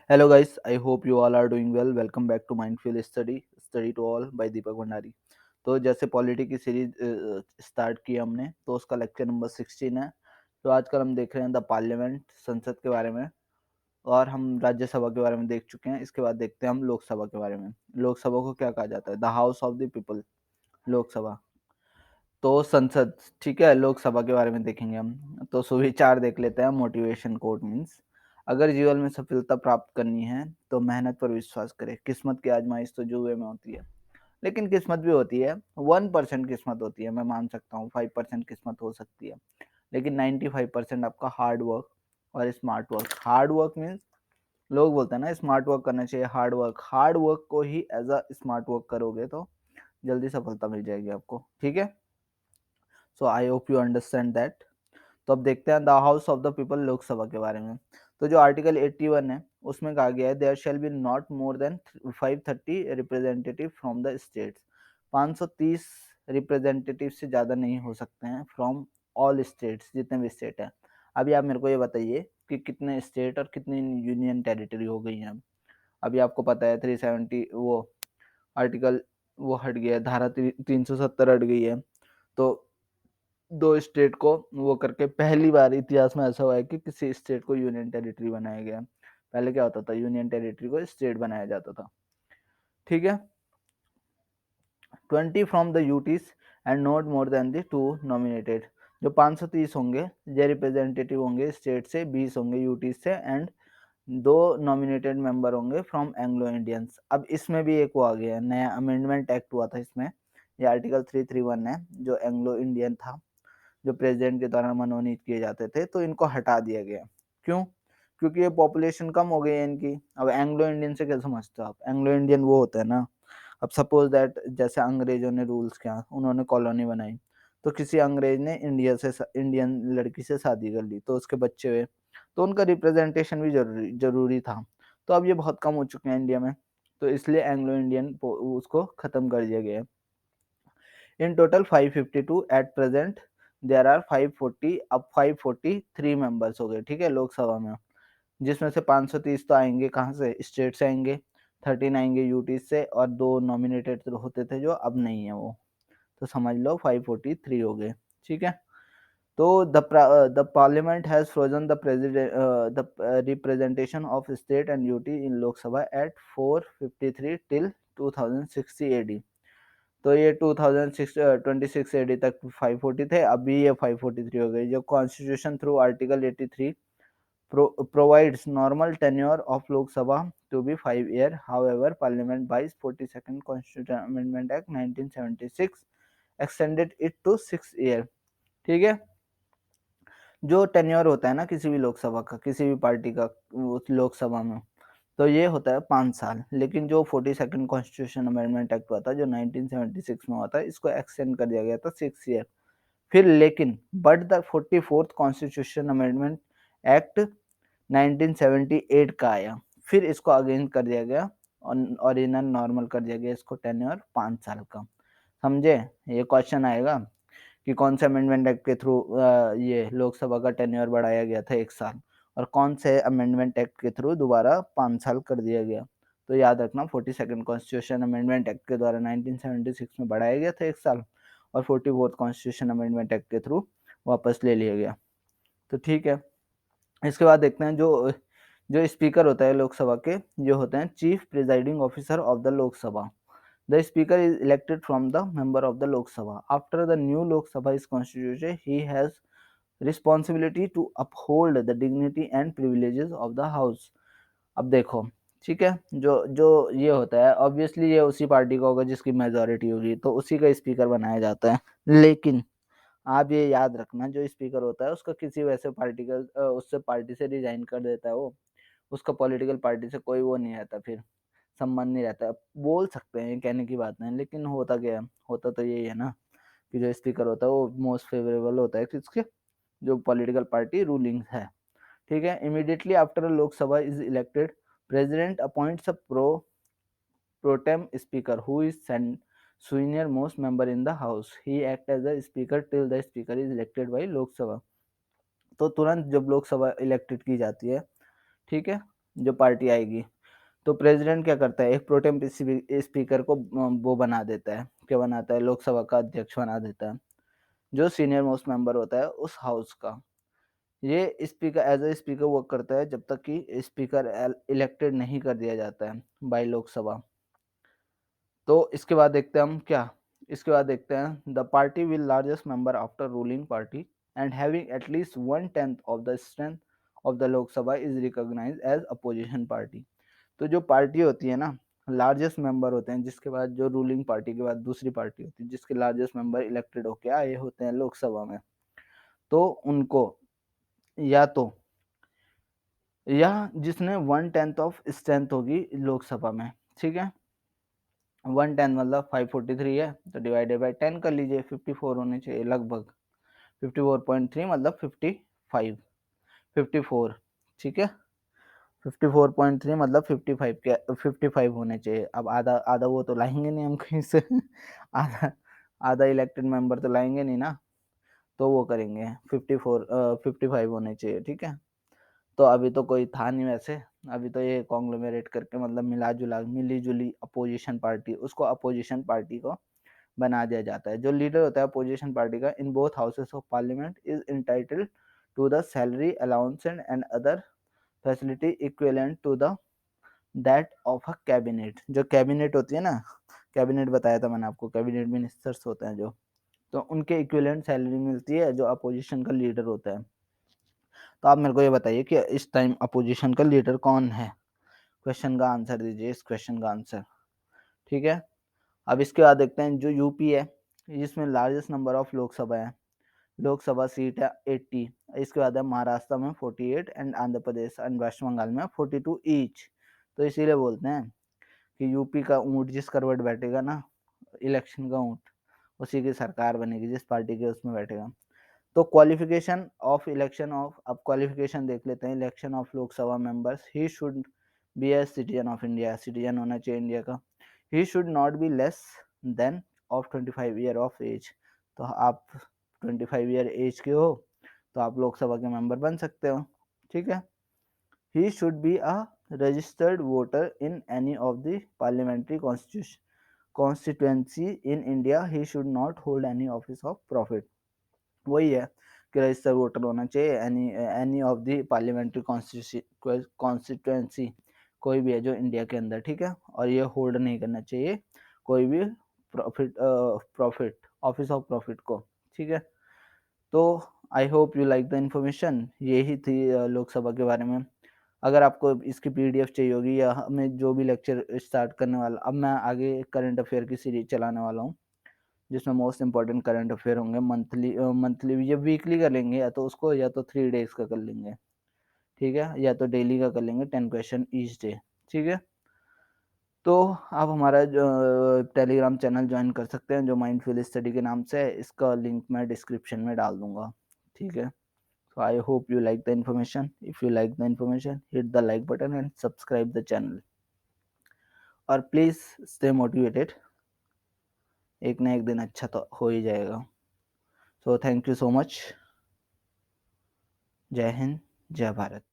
Hello guys, I hope you all are doing well. Welcome back to Mindful Study to all by दीपक भंडारी। तो जैसे polity की series start की हमने, तो उसका लेक्चर नंबर 16 है। तो आजकल हम देख रहे हैं द पार्लियामेंट, संसद के बारे में, और हम राज्यसभा के बारे में देख चुके हैं। इसके बाद देखते हैं हम लोकसभा के बारे में। लोकसभा को क्या कहा जाता है? The house of the people, Lok Sabha. तो संसद, ठीक है। लोकसभा के बारे में देखेंगे हम। तो सुविचार देख लेते हैं। मोटिवेशन कोट मीन्स, अगर जीवन में सफलता प्राप्त करनी है तो मेहनत पर विश्वास करें। किस्मत की आजमाइश तो जुए में होती है, लेकिन किस्मत भी होती है। 1% किस्मत होती है, मैं मान सकता हूँ। 5% किस्मत हो सकती है, लेकिन 95% आपका हार्ड वर्क और smart work. Hard work means, लोग बोलते हैं ना स्मार्ट वर्क करना चाहिए, हार्ड वर्क को ही एज अ स्मार्ट वर्क करोगे तो जल्दी सफलता मिल जाएगी आपको, ठीक है। So I hope you understand that. तो अब देखते हैं the house of the people, Lok Sabha के बारे में। तो जो आर्टिकल 81 है उसमें कहा गया है there shall be not more than 530 representative from the states. 530 representative से ज़्यादा नहीं हो सकते हैं फ्रॉम ऑल स्टेट्स, जितने भी स्टेट हैं। अभी आप मेरे को ये बताइए कि कितने स्टेट और कितनी यूनियन टेरिटरी हो गई हैं। अभी आपको पता है 370 वो आर्टिकल वो हट गया है, धारा 370 हट गई है। तो दो स्टेट को वो करके पहली बार इतिहास में ऐसा हुआ है कि किसी स्टेट को यूनियन टेरिटरी बनाया गया। पहले क्या होता था? यूनियन टेरिटरी को स्टेट बनाया जाता था, ठीक है। 20 from the UTs and not more then the 2 nominated. जो 530 होंगे ये रिप्रेजेंटेटिव होंगे स्टेट से, 20 होंगे यूटीज से, एंड 2 नॉमिनेटेड मेंबर होंगे फ्रॉम एंग्लो इंडियंस। अब इसमें भी एक वो आ गया, नया अमेंडमेंट एक्ट हुआ था इसमें। ये आर्टिकल 331 है, जो एंग्लो इंडियन था, जो प्रेसिडेंट के द्वारा मनोनीत किए जाते थे, तो इनको हटा दिया गया। क्यों? क्योंकि ये पॉपुलेशन कम हो गई है इनकी। अब एंग्लो इंडियन से क्या समझते हो आप? एंग्लो इंडियन वो होता है ना, अब सपोज दैट जैसे अंग्रेजों ने रूल्स किया, उन्होंने कॉलोनी बनाई, तो किसी अंग्रेज ने इंडियन लड़की से शादी कर ली, तो उसके बच्चे हुए, तो उनका रिप्रेजेंटेशन भी जरूरी था। तो अब ये बहुत कम हो चुके हैं इंडिया में, तो इसलिए एंग्लो इंडियन उसको खत्म कर दिया गया है। In total 552 at present, there are 540, अब 543 मेंबर्स हो गए, ठीक है, लोकसभा में। जिसमें से 530 तो आएंगे कहाँ से? स्टेट से आएंगे, 13 आएंगे यूटी से, और 2 नॉमिनेटेड होते थे जो अब नहीं है वो। तो समझ लो 543 हो गए, ठीक है। तो the parliament has frozen the president the representation of state and UT in Lok Sabha at 453 till 2060 AD. तो ये 2026 एडी तक 540 थे, अभी ये 543 हो गए। जो constitution through article 83 provides normal tenure of Lok Sabha to be 5 year. However, Parliament by 42nd Constitutional Amendment Act 1976 extended it to 6 year, ठीक है। जो टेन्योर होता है ना किसी भी लोकसभा का, किसी भी पार्टी का लोकसभा में, तो ये होता है 5 साल। लेकिन जो 42nd कॉन्स्टिट्यूशन अमेंडमेंट एक्ट हुआ था, जो 1976 में हुआ था, इसको एक्सटेंड कर दिया गया था 6 ईयर। फिर लेकिन but the 44th constitution amendment act 1978 का आया, फिर इसको अगेन कर दिया गया, ओरिजिनल नॉर्मल कर दिया गया इसको टेन्योर 5 साल का। समझे? ये क्वेश्चन आएगा कि कौन से अमेंडमेंट एक्ट के थ्रू ये लोकसभा का टेन्योर बढ़ाया गया था 1 साल, और कौन से अमेंडमेंट एक्ट के थ्रू दोबारा 5 साल कर दिया गया। तो याद रखना, 42nd कॉन्स्टिट्यूशन अमेंडमेंट एक्ट के द्वारा 1976 में बढ़ाया गया था 1 साल, और 44th कॉन्स्टिट्यूशन अमेंडमेंट एक्ट के थ्रू वापस ले लिया गया। तो ठीक है, इसके बाद देखते हैं जो जो स्पीकर होता है लोकसभा के, जो होते हैं chief presiding officer of the Lok Sabha. The speaker is elected from the member of the Lok Sabha. After the new Lok Sabha is constituted, he has responsibility to uphold the dignity and privileges of the house. अब देखो, ठीक है, जो जो ये होता है, obviously ये उसी पार्टी का होगा जिसकी मेजोरिटी होगी, तो उसी का स्पीकर बनाया जाता है। लेकिन आप ये याद रखना, जो स्पीकर होता है उसका किसी वैसे पार्टी का उससे पार्टी से रिजाइन कर देता है वो, उसका पॉलिटिकल पार्टी से कोई वो नहीं रहता, फिर संबंध नहीं रहता। बोल सकते हैं, कहने की बात नहीं, लेकिन होता क्या है? होता तो यही है ना कि जो स्पीकर होता है वो मोस्ट फेवरेबल होता है किसके? जो पॉलिटिकल पार्टी रूलिंग है, ठीक है। Immediately after Lok Sabha is elected, president appoints a pro tem speaker who is senior most member in the house. He act as a speaker till the speaker is elected by Lok Sabha. तो तुरंत जब Lok Sabha elected की जाती है, ठीक है, जो पार्टी आएगी, तो प्रेसिडेंट क्या करता है, एक प्रोटेम स्पीकर को वो बना देता है, क्या बनाता है, लोकसभा का अध्यक्ष बना देता है, जो सीनियर मोस्ट मेंबर होता है उस हाउस का। ये speaker as a speaker work करता है जब तक कि स्पीकर इलेक्टेड नहीं कर दिया जाता है बाय लोकसभा। तो इसके बाद देखते हैं हम क्या, इसके बाद देखते हैं the party will largest member after ruling party and having at least 1/10 of the strength of the Lok Sabha is recognised as opposition party. तो जो पार्टी होती है ना, लार्जेस्ट मेंबर होते हैं, जिसके बाद जो रूलिंग पार्टी के बाद दूसरी पार्टी होती है जिसके लार्जेस्ट मेंबर इलेक्टेड होके आए होते हैं लोकसभा में, तो उनको या तो या जिसने 1/10 ऑफ स्ट्रेंथ होगी लोकसभा में, ठीक है, 1/10 मतलब 543 है, तो डिवाइडेड बाय 10 कर लीजिए, 54 होने चाहिए लगभग, 54.3 मतलब 55, 54, ठीक है, 54.3 मतलब 55 के 55 होने चाहिए। अब आधा आधा वो तो लाएंगे नहीं हम कहीं से आधा आधा इलेक्टेड मेंबर तो लाएंगे नहीं ना, तो वो करेंगे 55 होने चाहिए, ठीक है। तो अभी तो कोई था नहीं वैसे, अभी तो ये कॉन्ग्लोमेरेट करके मतलब मिली जुली अपोजिशन पार्टी, उसको अपोजिशन पार्टी को बना दिया जाता है। जो लीडर होता है अपोजिशन पार्टी का in both houses of parliament is entitled to the salary allowance and other facility equivalent to the that of a cabinet. जो कैबिनेट होती है ना, कैबिनेट बताया था मैंने आपको, कैबिनेट मिनिस्टर्स होते हैं जो, तो उनके इक्विवेलेंट सैलरी मिलती है जो अपोजिशन का लीडर होता है। तो आप मेरे को ये बताइए कि इस टाइम अपोजिशन का लीडर कौन है, क्वेश्चन का आंसर दीजिए इस क्वेश्चन का आंसर, ठीक है। अब इसके बाद देखते हैं जो यूपी है, जिसमें लार्जेस्ट नंबर ऑफ लोकसभा है, लोकसभा सीट है 80, इसके बाद है महाराष्ट्र में 48 and Andhra Pradesh and West Bengal में 42 ईच। तो इसीलिए बोलते हैं कि यूपी का ऊंट जिस करवट बैठेगा ना, इलेक्शन का ऊंट, उसी की सरकार बनेगी, जिस पार्टी के उसमें बैठेगा। तो क्वालिफिकेशन ऑफ इलेक्शन ऑफ, अब क्वालिफिकेशन देख लेते हैं election of Lok Sabha members. He should be a citizen of India, citizen होना चाहिए इंडिया का। He should not be less than of 25 year of age. तो आप 25 ईयर एज के हो तो आप लोकसभा के मेंबर बन सकते हो, ठीक है। ही should be a registered voter in any of the parliamentary constituency in India. He should not hold any office of profit. वही है कि रजिस्टर्ड वोटर होना चाहिए any of the parliamentary constituency, कोई भी है जो इंडिया के अंदर, ठीक है। और ये होल्ड नहीं करना चाहिए कोई भी प्रॉफिट ऑफिस ऑफ प्रॉफिट को, ठीक है। तो आई hope you like the information, यही थी लोकसभा के बारे में। अगर आपको इसकी पीडीएफ चाहिए होगी या हमें जो भी लेक्चर स्टार्ट करने वाला, अब मैं आगे करंट अफेयर की सीरीज चलाने वाला हूँ जिसमें मोस्ट इंपॉर्टेंट करंट अफेयर होंगे, मंथली या वीकली कर लेंगे, या तो उसको या तो 3 डेज का कर लेंगे, ठीक है, या तो डेली का कर लेंगे 10 क्वेश्चन ईच डे, ठीक है। तो आप हमारा टेलीग्राम चैनल ज्वाइन कर सकते हैं जो माइंडफुल स्टडी के नाम से है, इसका लिंक मैं डिस्क्रिप्शन में डाल दूंगा, ठीक है। So I hope you like the information. If you like the information, hit the like button and subscribe the channel. और please stay motivated. एक ना एक दिन अच्छा तो हो ही जाएगा। So thank you so much. जय हिंद, जय भारत।